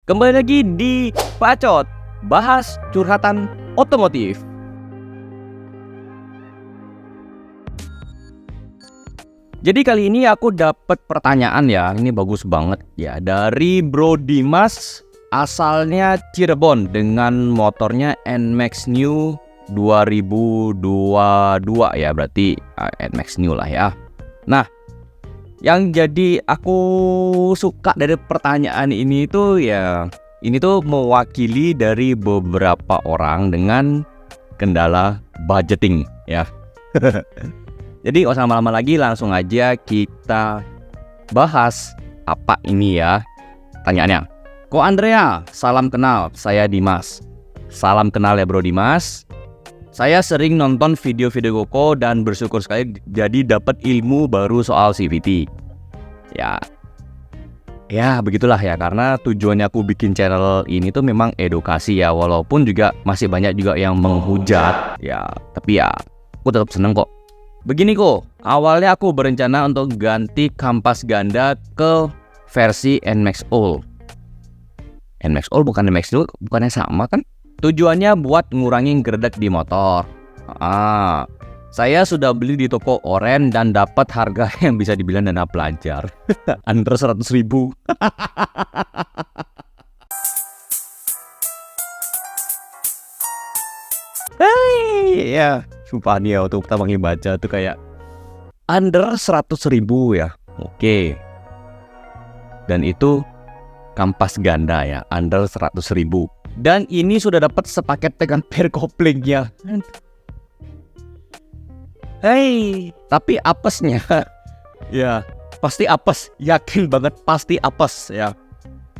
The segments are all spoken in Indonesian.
Kembali lagi di Bacot, bahas curhatan otomotif. Jadi kali ini aku dapat pertanyaan ya, ini bagus banget ya, dari Bro Dimas, asalnya Cirebon dengan motornya NMAX New 2022 ya, berarti NMAX New lah ya. Nah, yang jadi aku suka dari pertanyaan ini tuh ya, ini tuh mewakili dari beberapa orang dengan kendala budgeting ya. Jadi nggak usah lama-lama lagi, langsung aja kita bahas apa ini ya pertanyaannya. Ko Andrea, salam kenal, saya Dimas. Salam kenal ya Bro Dimas. Saya sering nonton video-video Koko dan bersyukur sekali jadi dapat ilmu baru soal CVT. Ya begitulah ya, karena tujuannya aku bikin channel ini tuh memang edukasi ya, walaupun juga masih banyak juga yang menghujat ya, tapi ya aku tetap seneng kok. Begini kok, awalnya aku berencana untuk ganti kampas ganda ke versi NMAX All. NMAX All bukan NMAX New, bukannya sama kan? Tujuannya buat ngurangin gerdek di motor. Saya sudah beli di toko oren dan dapat harga yang bisa dibilang dana pelajar. Under 100.000. Hei, ya, sumpah nih ya, waktu pertama baca tuh kayak under 100.000 ya. Oke. Dan itu kampas ganda ya, under 100.000. Dan ini sudah dapat sepaket dengan pair koplingnya. Hei, tapi apesnya ya pasti apes, yakin banget pasti apes ya.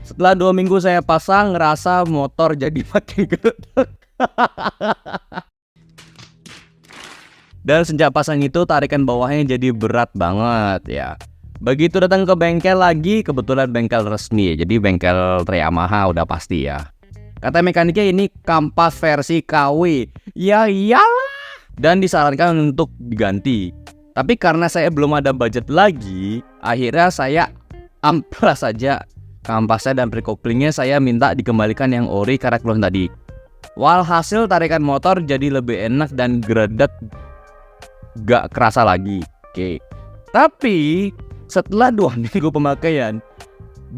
Setelah 2 minggu saya pasang, ngerasa motor jadi makin gede. Dan sejak pasang itu tarikan bawahnya jadi berat banget ya. Begitu datang ke bengkel lagi, kebetulan bengkel resmi ya, jadi bengkel Yamaha udah pasti ya. Kata mekaniknya ini kampas versi KW. Ya iyalah. Dan disarankan untuk diganti. Tapi karena saya belum ada budget lagi, akhirnya saya amplas saja kampasnya dan prekoplingnya, saya minta dikembalikan yang ori karena keluhan tadi. Walhasil tarikan motor jadi lebih enak dan gredek gak kerasa lagi. Oke. Tapi setelah 2 minggu pemakaian,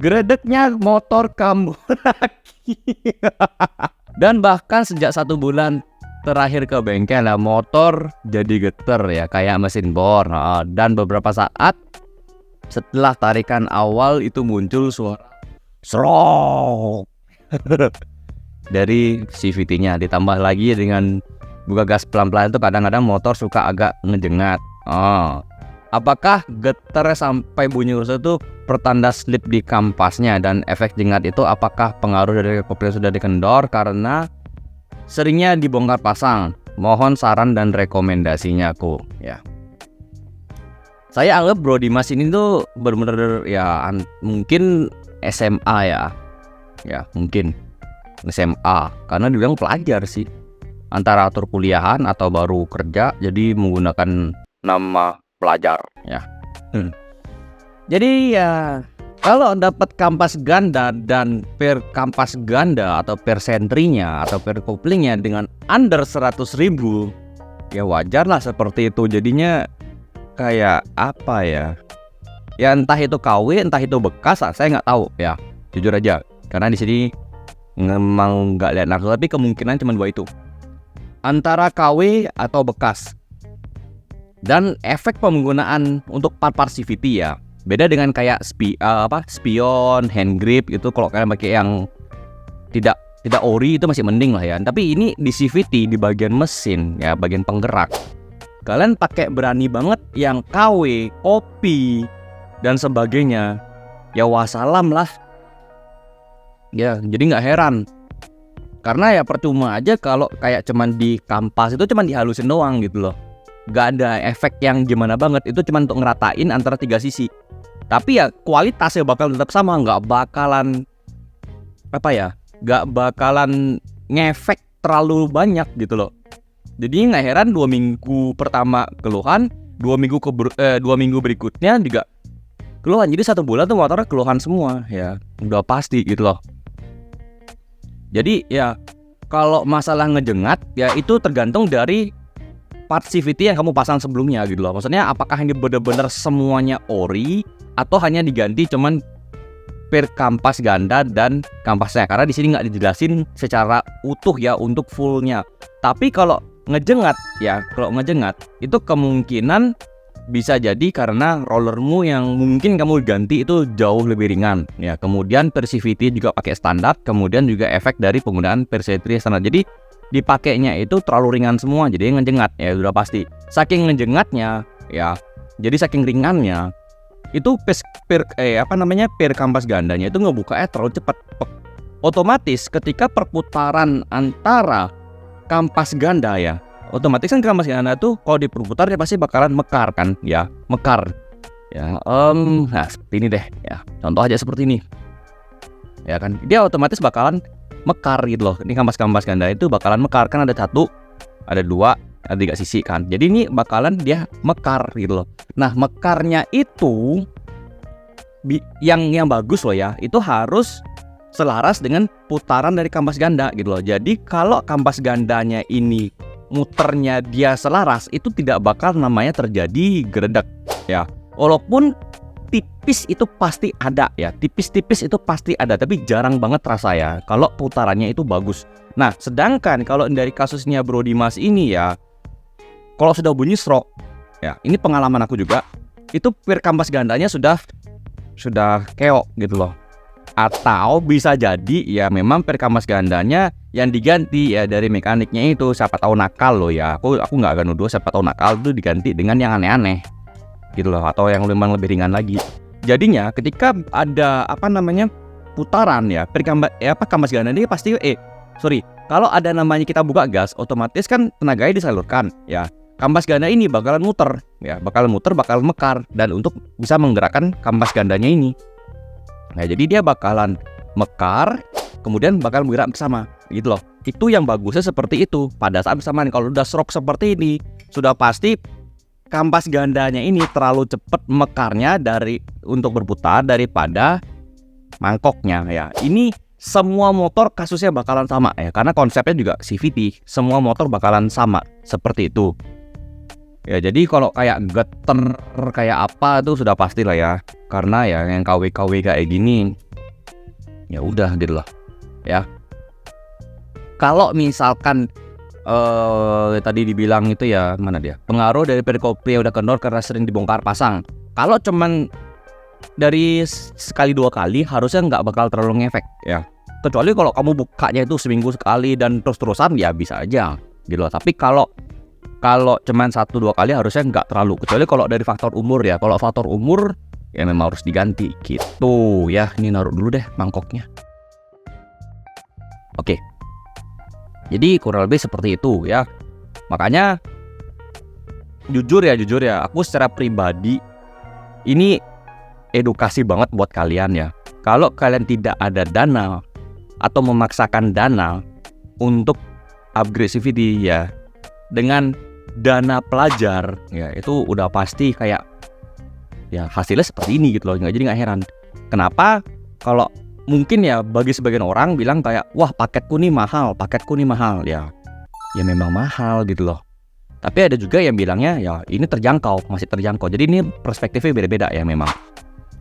gredeknya motor kambuh lagi. Dan bahkan sejak 1 bulan terakhir ke bengkel ya, motor jadi geter ya, kayak mesin bor. Dan beberapa saat setelah tarikan awal itu muncul suara serok dari CVT-nya. Ditambah lagi dengan buka gas pelan-pelan itu kadang-kadang motor suka agak ngejengat. Apakah getar sampai bunyi rusak itu pertanda slip di kampasnya, dan efek jengat itu apakah pengaruh dari kopling sudah dikendor karena seringnya dibongkar pasang? Mohon saran dan rekomendasinya aku ya. Saya anggap Bro Dimas ini tuh bener-bener ya mungkin SMA ya. Ya mungkin SMA, karena dibilang pelajar sih, antara atur kuliahan atau baru kerja, jadi menggunakan nama pelajar ya. Jadi ya, kalau dapat kampas ganda dan pair kampas ganda atau pair sentrinya atau pair koplingnya dengan under 100.000, ya wajar lah seperti itu. Jadinya kayak apa ya? Ya entah itu KW, entah itu bekas, saya nggak tahu ya. Jujur aja, karena di sini memang nggak lihat langsung, tapi kemungkinan cuma 2 itu, antara KW atau bekas. Dan efek penggunaan untuk part-part CVT ya beda dengan kayak spion, hand grip itu. Kalau kalian pakai yang tidak ori itu masih mending lah ya. Tapi ini di CVT, di bagian mesin ya, bagian penggerak, kalian pakai berani banget yang KW, kopi dan sebagainya, ya wassalam lah ya. Jadi nggak heran, karena ya percuma aja kalau kayak cuman di kampas itu cuman dihalusin doang gitu loh. Gak ada efek yang gimana banget, itu cuma untuk ngeratain antara 3 sisi. Tapi ya kualitasnya bakal tetap sama, gak bakalan ngefek terlalu banyak gitu loh. Jadi gak heran 2 minggu pertama keluhan, 2 minggu berikutnya juga keluhan. Jadi 1 bulan tuh motornya keluhan semua ya, udah pasti gitu loh. Jadi ya kalau masalah ngejengat ya itu tergantung dari part CVT yang kamu pasang sebelumnya gitu loh. Maksudnya apakah ini benar-benar semuanya ori atau hanya diganti cuman per kampas ganda dan kampasnya, karena di sini nggak dijelasin secara utuh ya untuk fullnya. Tapi kalau ngejengat itu kemungkinan bisa jadi karena rollermu yang mungkin kamu ganti itu jauh lebih ringan ya. Kemudian per CVT juga pakai standar, kemudian juga efek dari penggunaan per CVT standar. Jadi dipakainya itu terlalu ringan semua, jadi ngejengat ya udah pasti. Saking ngejengatnya ya, jadi saking ringannya itu per kampas gandanya itu ngebukanya terlalu cepat. Otomatis ketika perputaran antara kampas ganda ya, otomatis kan kampas ganda tuh kalau diputar dia pasti bakalan mekar kan ya, mekar ya. Nah seperti ini deh ya, contoh aja seperti ini ya kan, dia otomatis bakalan mekar gitu loh. Ini kampas ganda itu bakalan mekar kan, ada 1, ada 2, ada 3 sisi kan, jadi ini bakalan dia mekar gitu loh. Nah mekarnya itu yang bagus loh ya, itu harus selaras dengan putaran dari kampas ganda gitu loh. Jadi kalau kampas gandanya ini muternya dia selaras, itu tidak bakal namanya terjadi geredek ya. Walaupun tipis itu pasti ada ya, tipis-tipis itu pasti ada, tapi jarang banget terasa ya kalau putarannya itu bagus. Nah sedangkan kalau dari kasusnya Bro Dimas ini ya, kalau sudah bunyi stroke ya, ini pengalaman aku juga, itu per kampas gandanya sudah keok gitu loh. Atau bisa jadi ya memang per kampas gandanya yang diganti ya dari mekaniknya itu, siapa tahu nakal loh ya. Aku nggak akan nuduh, siapa tahu nakal itu diganti dengan yang aneh-aneh gitu loh, atau yang memang lebih ringan lagi. Jadinya ketika ada putaran ya kampas ganda ini pasti kalau ada namanya kita buka gas, otomatis kan tenaganya disalurkan ya. Kampas ganda ini bakalan muter ya, bakal mekar, dan untuk bisa menggerakkan kampas gandanya ini. Nah jadi dia bakalan mekar, kemudian bakal bergerak bersama gitu loh. Itu yang bagusnya seperti itu pada saat bersamaan. Kalau udah stroke seperti ini, sudah pasti kampas gandanya ini terlalu cepat mekarnya untuk berputar daripada mangkoknya ya. Ini semua motor kasusnya bakalan sama ya, karena konsepnya juga CVT, semua motor bakalan sama seperti itu ya. Jadi kalau kayak geter kayak apa itu sudah pasti lah ya, karena ya yang KW kayak gini ya udah gitu loh ya. Kalau misalkan tadi dibilang itu ya, mana dia, pengaruh dari perikopi yang udah kendor karena sering dibongkar pasang. Kalau cuman dari sekali 2 kali harusnya nggak bakal terlalu ngefek ya, kecuali kalau kamu bukanya itu seminggu sekali dan terus-terusan ya bisa aja gitu loh. Tapi kalau cuman 1-2 kali harusnya nggak terlalu, kecuali kalau dari faktor umur ya. Kalau faktor umur ya memang harus diganti gitu ya. Ini naruh dulu deh mangkoknya. Oke. Jadi kurang lebih seperti itu ya. Makanya jujur ya, aku secara pribadi ini edukasi banget buat kalian ya. Kalau kalian tidak ada dana atau memaksakan dana untuk upgrade CVT ya, dengan dana pelajar ya, itu udah pasti kayak ya hasilnya seperti ini gitu loh. Jadi nggak heran kenapa kalau mungkin ya bagi sebagian orang bilang kayak, wah paketku nih mahal ya memang mahal gitu loh. Tapi ada juga yang bilangnya ya ini masih terjangkau. Jadi ini perspektifnya beda-beda ya memang.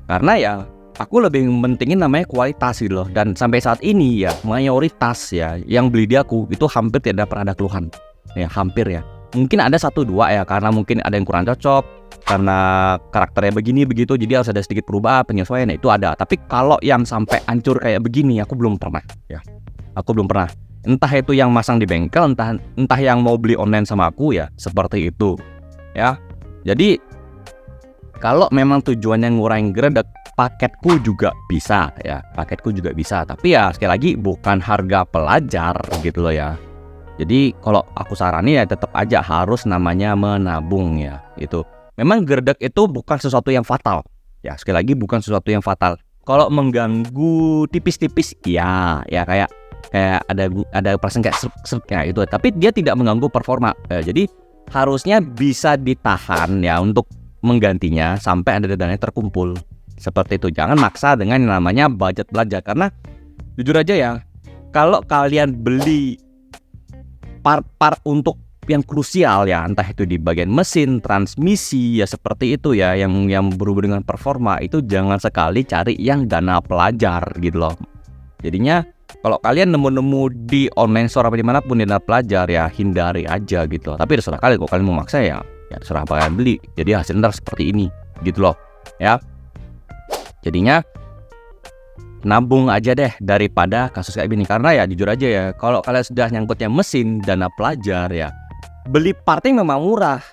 Karena ya aku lebih mentingin namanya kualitas gitu loh. Dan sampai saat ini ya mayoritas ya yang beli di aku itu hampir tidak pernah ada keluhan ya, hampir ya. Mungkin ada 1-2 ya, karena mungkin ada yang kurang cocok, karena karakternya begini begitu, jadi harus ada sedikit perubahan penyesuaian, itu ada. Tapi kalau yang sampai hancur kayak begini aku belum pernah ya. Aku belum pernah. Entah itu yang masang di bengkel, entah yang mau beli online sama aku ya, seperti itu ya. Jadi kalau memang tujuannya ngurangin geredek, paketku juga bisa ya, tapi ya sekali lagi bukan harga pelajar gitu loh ya. Jadi kalau aku sarani ya tetap aja harus namanya menabung ya. Itu memang geredek itu bukan sesuatu yang fatal ya, sekali lagi bukan sesuatu yang fatal. Kalau mengganggu tipis-tipis ya kayak ada perasaan kayak serp ya itu, tapi dia tidak mengganggu performa ya. Jadi harusnya bisa ditahan ya untuk menggantinya sampai ada dananya terkumpul seperti itu. Jangan maksa dengan yang namanya budget belajar, karena jujur aja ya, kalau kalian beli part-part untuk yang krusial ya, entah itu di bagian mesin, transmisi ya seperti itu ya, yang berhubungan dengan performa, itu jangan sekali cari yang dana pelajar gitu loh. Jadinya kalau kalian nemu-nemu di online store apa dimanapun dana pelajar ya hindari aja gitu loh. Tapi terserah kalian, kalau kalian mau maksa ya terserah kalian beli. Jadi hasilnya seperti ini gitu loh ya. Jadinya nabung aja deh daripada kasus kayak gini, karena ya jujur aja ya, kalau kalian sudah nyangkutnya mesin dana pelajar ya, beli partnya memang murah,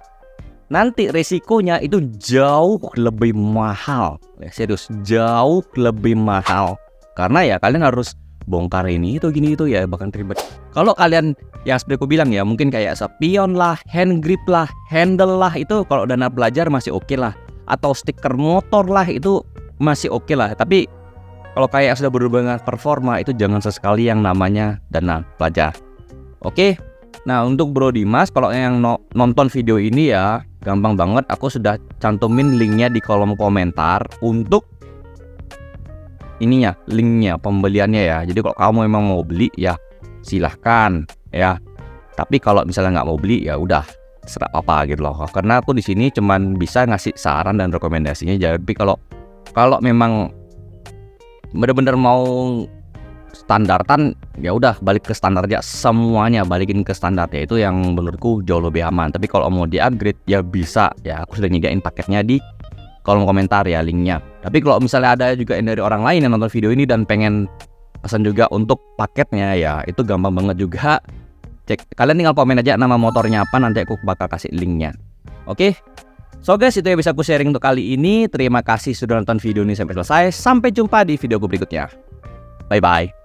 nanti resikonya itu jauh lebih mahal ya, serius jauh lebih mahal, karena ya kalian harus bongkar ini itu gini itu ya, bahkan ribet. Kalau kalian yang seperti aku bilang ya, mungkin kayak spion lah, hand grip lah, handle lah, itu kalau dana pelajar masih oke lah, atau stiker motor lah itu masih oke lah. Tapi kalau kayak sudah berhubungan dengan performa itu jangan sesekali yang namanya dana pelajar. Oke. Nah, untuk Bro Dimas, kalau yang nonton video ini ya, gampang banget, aku sudah cantumin linknya di kolom komentar untuk ininya, linknya, pembeliannya ya. Jadi kalau kamu memang mau beli ya silahkan ya. Tapi kalau misalnya nggak mau beli ya udah serah apa gitu loh. Karena aku di sini cuman bisa ngasih saran dan rekomendasinya. Jadi kalau memang bener-bener mau standartan ya udah balik ke standar aja, semuanya balikin ke standar ya, itu yang menurutku jauh lebih aman. Tapi kalau mau di upgrade ya bisa ya, aku sudah nyediain paketnya di kolom komentar ya linknya. Tapi kalau misalnya ada juga dari orang lain yang nonton video ini dan pengen pesan juga untuk paketnya ya, itu gampang banget juga. Kalian tinggal komen aja nama motornya apa, nanti aku bakal kasih linknya. Oke. So guys, itu yang bisa aku sharing untuk kali ini. Terima kasih sudah nonton video ini sampai selesai. Sampai jumpa di video berikutnya. Bye bye.